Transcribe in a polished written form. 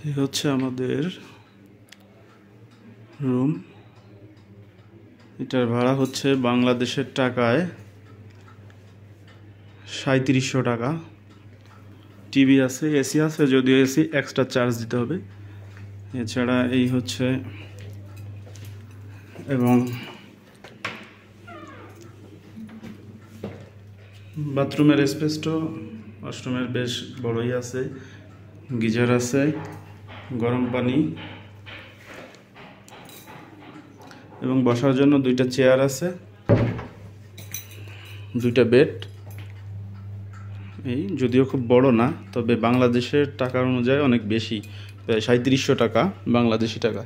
এই হচ্ছে আমাদের রুম। এটার ভাড়া হচ্ছে বাংলাদেশের টাকায় ৩৭০০ টাকা। টিভি আছে, এসি আছে, যদিও এসি এক্সট্রা চার্জ দিতে হবে। এছাড়া এই হচ্ছে, এবং বাথরুমের স্পেসটা ওয়াশরুমের বেশ বড়ই আছে, গিজার আছে, গরম পানি, এবং বসার জন্য 2টা চেয়ার আছে, 2টা বেড। এই যদিও খুব বড় না, তবে বাংলাদেশের টাকা অনুযায়ী অনেক বেশি, প্রায় ৩৭০০ টাকা বাংলাদেশি টাকা।